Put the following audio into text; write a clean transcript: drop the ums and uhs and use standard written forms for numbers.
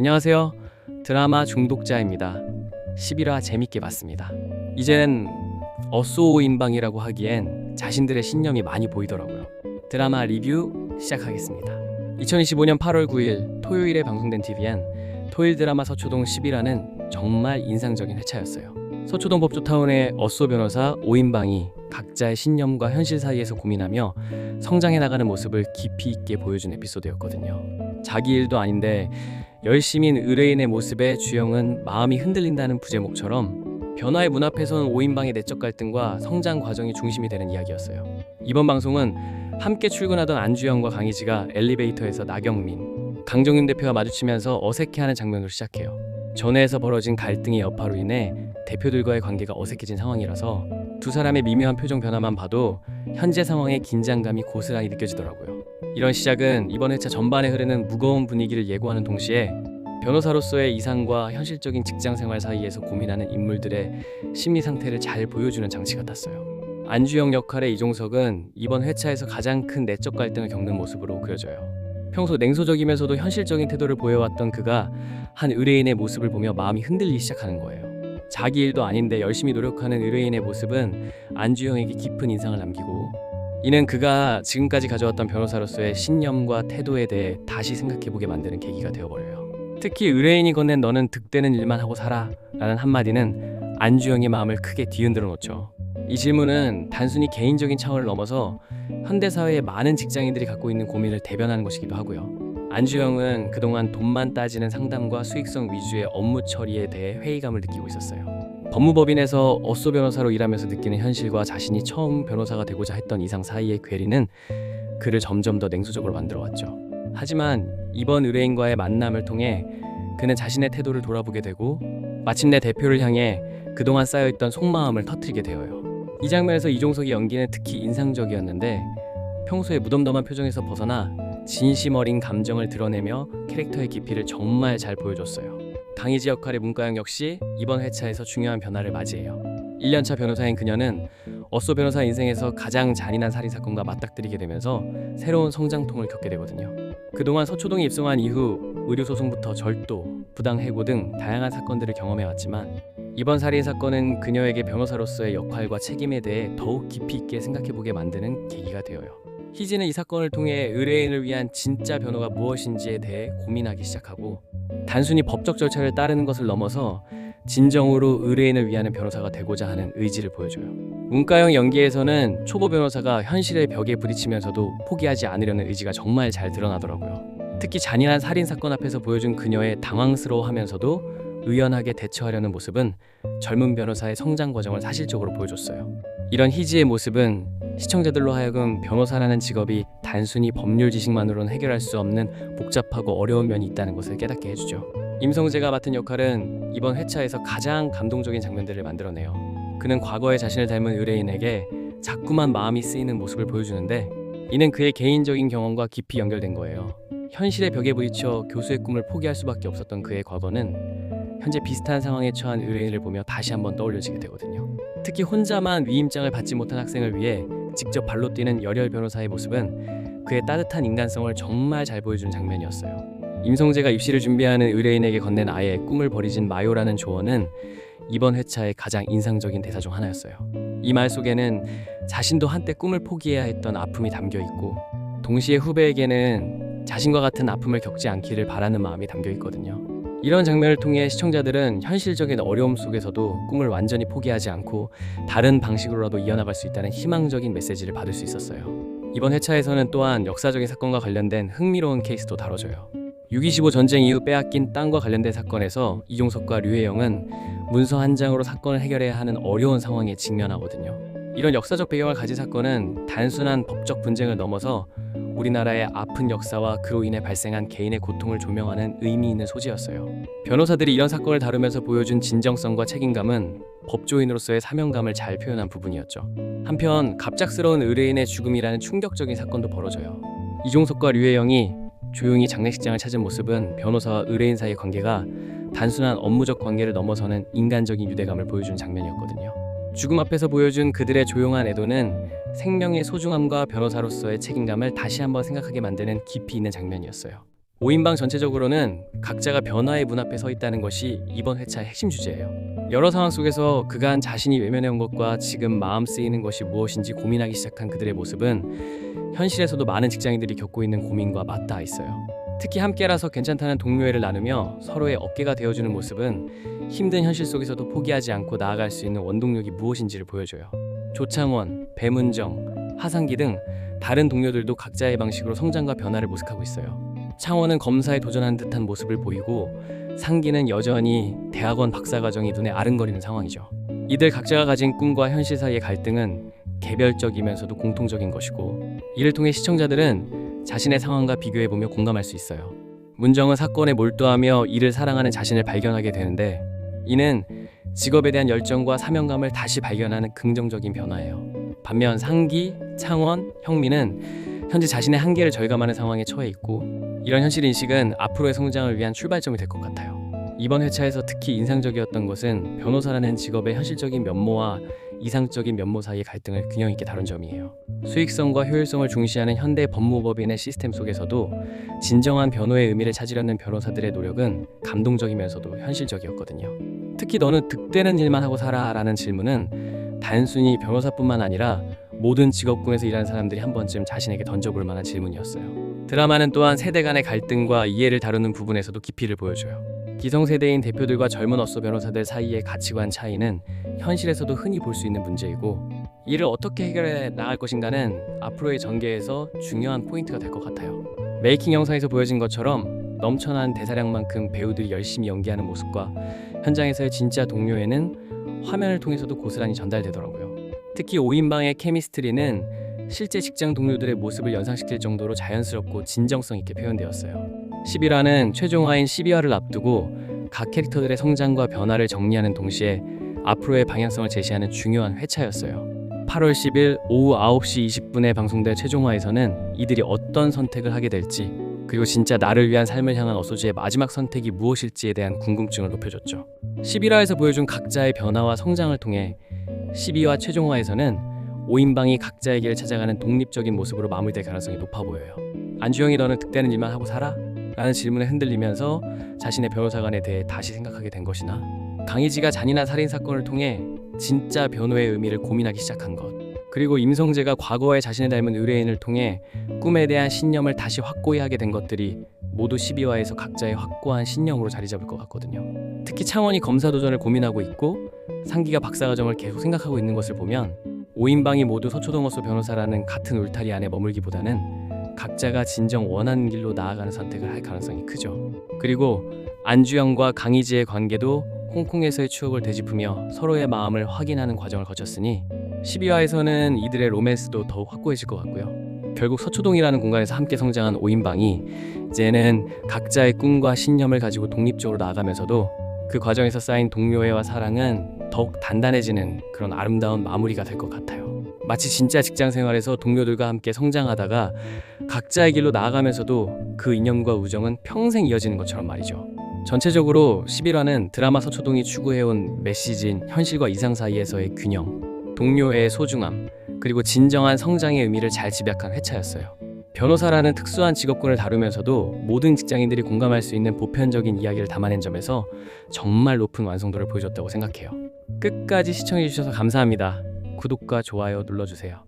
안녕하세요. 드라마 중독자입니다. 11화 재밌게 봤습니다. 이젠 어쏘인방이라고 하기엔 자신들의 신념이 많이 보이더라고요. 드라마 리뷰 시작하겠습니다. 2025년 8월 9일 토요일에 방송된 TVN 토일 드라마 서초동 11화는 정말 인상적인 회차였어요. 서초동 법조타운의 어쏘 변호사 오인방이 각자의 신념과 현실 사이에서 고민하며 성장해 나가는 모습을 깊이 있게 보여준 에피소드였거든요. 자기 일도 아닌데 열심인 의뢰인의 모습에 주영은 마음이 흔들린다는 부제목처럼 변화의 문 앞에 선 오인방의 내적 갈등과 성장 과정이 중심이 되는 이야기였어요. 이번 방송은 함께 출근하던 안주영과 강희지가 엘리베이터에서 나경민, 강정윤 대표와 마주치면서 어색해하는 장면으로 시작해요. 전회에서 벌어진 갈등의 여파로 인해 대표들과의 관계가 어색해진 상황이라서 두 사람의 미묘한 표정 변화만 봐도 현재 상황의 긴장감이 고스란히 느껴지더라고요. 이런 시작은 이번 회차 전반에 흐르는 무거운 분위기를 예고하는 동시에 변호사로서의 이상과 현실적인 직장 생활 사이에서 고민하는 인물들의 심리 상태를 잘 보여주는 장치 같았어요. 안주영 역할의 이종석은 이번 회차에서 가장 큰 내적 갈등을 겪는 모습으로 그려져요. 평소 냉소적이면서도 현실적인 태도를 보여왔던 그가 한 의뢰인의 모습을 보며 마음이 흔들리기 시작하는 거예요. 자기 일도 아닌데 열심히 노력하는 의뢰인의 모습은 안주영에게 깊은 인상을 남기고, 이는 그가 지금까지 가져왔던 변호사로서의 신념과 태도에 대해 다시 생각해보게 만드는 계기가 되어버려요. 특히 의뢰인이 건넨 "너는 득되는 일만 하고 살아" 라는 한마디는 안주영의 마음을 크게 뒤흔들어 놓죠. 이 질문은 단순히 개인적인 차원을 넘어서 현대사회의 많은 직장인들이 갖고 있는 고민을 대변하는 것이기도 하고요. 안주영은 그동안 돈만 따지는 상담과 수익성 위주의 업무 처리에 대해 회의감을 느끼고 있었어요. 법무법인에서 어쏘 변호사로 일하면서 느끼는 현실과 자신이 처음 변호사가 되고자 했던 이상 사이의 괴리는 그를 점점 더 냉소적으로 만들어왔죠. 하지만 이번 의뢰인과의 만남을 통해 그는 자신의 태도를 돌아보게 되고 마침내 대표를 향해 그동안 쌓여있던 속마음을 터뜨리게 되어요. 이 장면에서 이종석의 연기는 특히 인상적이었는데, 평소의 무덤덤한 표정에서 벗어나 진심 어린 감정을 드러내며 캐릭터의 깊이를 정말 잘 보여줬어요. 강희지 역할의 문가영 역시 이번 회차에서 중요한 변화를 맞이해요. 1년차 변호사인 그녀는 어쏘 변호사 인생에서 가장 잔인한 살인사건과 맞닥뜨리게 되면서 새로운 성장통을 겪게 되거든요. 그동안 서초동에 입성한 이후 의료소송부터 절도, 부당해고 등 다양한 사건들을 경험해왔지만 이번 살인사건은 그녀에게 변호사로서의 역할과 책임에 대해 더욱 깊이 있게 생각해보게 만드는 계기가 되어요. 희지는 이 사건을 통해 의뢰인을 위한 진짜 변호가 무엇인지에 대해 고민하기 시작하고, 단순히 법적 절차를 따르는 것을 넘어서 진정으로 의뢰인을 위하는 변호사가 되고자 하는 의지를 보여줘요. 문가영 연기에서는 초보 변호사가 현실의 벽에 부딪히면서도 포기하지 않으려는 의지가 정말 잘 드러나더라고요. 특히 잔인한 살인사건 앞에서 보여준 그녀의 당황스러워하면서도 의연하게 대처하려는 모습은 젊은 변호사의 성장 과정을 사실적으로 보여줬어요. 이런 희지의 모습은 시청자들로 하여금 변호사라는 직업이 단순히 법률 지식만으로는 해결할 수 없는 복잡하고 어려운 면이 있다는 것을 깨닫게 해주죠. 임성재가 맡은 역할은 이번 회차에서 가장 감동적인 장면들을 만들어내요. 그는 과거의 자신을 닮은 의뢰인에게 자꾸만 마음이 쓰이는 모습을 보여주는데, 이는 그의 개인적인 경험과 깊이 연결된 거예요. 현실의 벽에 부딪혀 교수의 꿈을 포기할 수밖에 없었던 그의 과거는 현재 비슷한 상황에 처한 의뢰인을 보며 다시 한번 떠올려지게 되거든요. 특히 혼자만 위임장을 받지 못한 학생을 위해 직접 발로 뛰는 열혈 변호사의 모습은 그의 따뜻한 인간성을 정말 잘 보여주는 장면이었어요. 임성재가 입시를 준비하는 의뢰인에게 건넨 아예 꿈을 버리진 마요라는 조언은 이번 회차의 가장 인상적인 대사 중 하나였어요. 이 말 속에는 자신도 한때 꿈을 포기해야 했던 아픔이 담겨 있고, 동시에 후배에게는 자신과 같은 아픔을 겪지 않기를 바라는 마음이 담겨 있거든요. 이런 장면을 통해 시청자들은 현실적인 어려움 속에서도 꿈을 완전히 포기하지 않고 다른 방식으로라도 이어나갈 수 있다는 희망적인 메시지를 받을 수 있었어요. 이번 회차에서는 또한 역사적인 사건과 관련된 흥미로운 케이스도 다뤄져요. 6.25 전쟁 이후 빼앗긴 땅과 관련된 사건에서 이종석과 류혜영은 문서 한 장으로 사건을 해결해야 하는 어려운 상황에 직면하거든요. 이런 역사적 배경을 가진 사건은 단순한 법적 분쟁을 넘어서 우리나라의 아픈 역사와 그로 인해 발생한 개인의 고통을 조명하는 의미 있는 소재였어요. 변호사들이 이런 사건을 다루면서 보여준 진정성과 책임감은 법조인으로서의 사명감을 잘 표현한 부분이었죠. 한편 갑작스러운 의뢰인의 죽음이라는 충격적인 사건도 벌어져요. 이종석과 류혜영이 조용히 장례식장을 찾은 모습은 변호사와 의뢰인 사이의 관계가 단순한 업무적 관계를 넘어서는 인간적인 유대감을 보여준 장면이었거든요. 죽음 앞에서 보여준 그들의 조용한 애도는 생명의 소중함과 변호사로서의 책임감을 다시 한번 생각하게 만드는 깊이 있는 장면이었어요. 5인방 전체적으로는 각자가 변화의 문 앞에 서 있다는 것이 이번 회차의 핵심 주제예요. 여러 상황 속에서 그간 자신이 외면해온 것과 지금 마음 쓰이는 것이 무엇인지 고민하기 시작한 그들의 모습은 현실에서도 많은 직장인들이 겪고 있는 고민과 맞닿아 있어요. 특히 함께라서 괜찮다는 동료애를 나누며 서로의 어깨가 되어주는 모습은 힘든 현실 속에서도 포기하지 않고 나아갈 수 있는 원동력이 무엇인지를 보여줘요. 조창원, 배문정, 하상기 등 다른 동료들도 각자의 방식으로 성장과 변화를 모색하고 있어요. 창원은 검사에 도전하는 듯한 모습을 보이고 상기는 여전히 대학원 박사과정이 눈에 아른거리는 상황이죠. 이들 각자가 가진 꿈과 현실 사이의 갈등은 개별적이면서도 공통적인 것이고, 이를 통해 시청자들은 자신의 상황과 비교해보며 공감할 수 있어요. 문정은 사건에 몰두하며 이를 사랑하는 자신을 발견하게 되는데, 이는 직업에 대한 열정과 사명감을 다시 발견하는 긍정적인 변화예요. 반면 상기, 창원, 형민은 현재 자신의 한계를 절감하는 상황에 처해 있고, 이런 현실 인식은 앞으로의 성장을 위한 출발점이 될 것 같아요. 이번 회차에서 특히 인상적이었던 것은 변호사라는 직업의 현실적인 면모와 이상적인 면모 사이의 갈등을 균형 있게 다룬 점이에요. 수익성과 효율성을 중시하는 현대 법무법인의 시스템 속에서도 진정한 변호의 의미를 찾으려는 변호사들의 노력은 감동적이면서도 현실적이었거든요. 특히 너는 득되는 일만 하고 살아? 라는 질문은 단순히 변호사뿐만 아니라 모든 직업군에서 일하는 사람들이 한 번쯤 자신에게 던져볼 만한 질문이었어요. 드라마는 또한 세대 간의 갈등과 이해를 다루는 부분에서도 깊이를 보여줘요. 기성세대인 대표들과 젊은 어쏘 변호사들 사이의 가치관 차이는 현실에서도 흔히 볼 수 있는 문제이고, 이를 어떻게 해결해 나갈 것인가는 앞으로의 전개에서 중요한 포인트가 될 것 같아요. 메이킹 영상에서 보여진 것처럼 넘쳐난 대사량만큼 배우들이 열심히 연기하는 모습과 현장에서의 진짜 동료애는 화면을 통해서도 고스란히 전달되더라고요. 특히 5인방의 케미스트리는 실제 직장 동료들의 모습을 연상시킬 정도로 자연스럽고 진정성 있게 표현되었어요. 11화는 최종화인 12화를 앞두고 각 캐릭터들의 성장과 변화를 정리하는 동시에 앞으로의 방향성을 제시하는 중요한 회차였어요. 8월 10일 오후 9시 20분에 방송될 최종화에서는 이들이 어떤 선택을 하게 될지, 그리고 진짜 나를 위한 삶을 향한 어쏘지의 마지막 선택이 무엇일지에 대한 궁금증을 높여줬죠. 11화에서 보여준 각자의 변화와 성장을 통해 12화 최종화에서는 5인방이 각자의 길을 찾아가는 독립적인 모습으로 마무리될 가능성이 높아 보여요. 안주영이 너는 득되는 일만 하고 살아? 라는 질문에 흔들리면서 자신의 변호사관에 대해 다시 생각하게 된 것이나, 강희지가 잔인한 살인사건을 통해 진짜 변호의 의미를 고민하기 시작한 것, 그리고 임성재가 과거에 자신을 닮은 의뢰인을 통해 꿈에 대한 신념을 다시 확고히 하게 된 것들이 모두 12화에서 각자의 확고한 신념으로 자리 잡을 것 같거든요. 특히 창원이 검사 도전을 고민하고 있고 상기가 박사과정을 계속 생각하고 있는 것을 보면 5인방이 모두 서초동 어쏘 변호사라는 같은 울타리 안에 머물기보다는 각자가 진정 원하는 길로 나아가는 선택을 할 가능성이 크죠. 그리고 안주영과 강희지의 관계도 홍콩에서의 추억을 되짚으며 서로의 마음을 확인하는 과정을 거쳤으니 12화에서는 이들의 로맨스도 더욱 확고해질 것 같고요. 결국 서초동이라는 공간에서 함께 성장한 5인방이 이제는 각자의 꿈과 신념을 가지고 독립적으로 나아가면서도 그 과정에서 쌓인 동료애와 사랑은 더욱 단단해지는 그런 아름다운 마무리가 될 것 같아요. 마치 진짜 직장 생활에서 동료들과 함께 성장하다가 각자의 길로 나아가면서도 그 인연과 우정은 평생 이어지는 것처럼 말이죠. 전체적으로 11화는 드라마 서초동이 추구해온 메시지인 현실과 이상 사이에서의 균형, 동료애의 소중함, 그리고 진정한 성장의 의미를 잘 집약한 회차였어요. 변호사라는 특수한 직업군을 다루면서도 모든 직장인들이 공감할 수 있는 보편적인 이야기를 담아낸 점에서 정말 높은 완성도를 보여줬다고 생각해요. 끝까지 시청해주셔서 감사합니다. 구독과 좋아요 눌러주세요.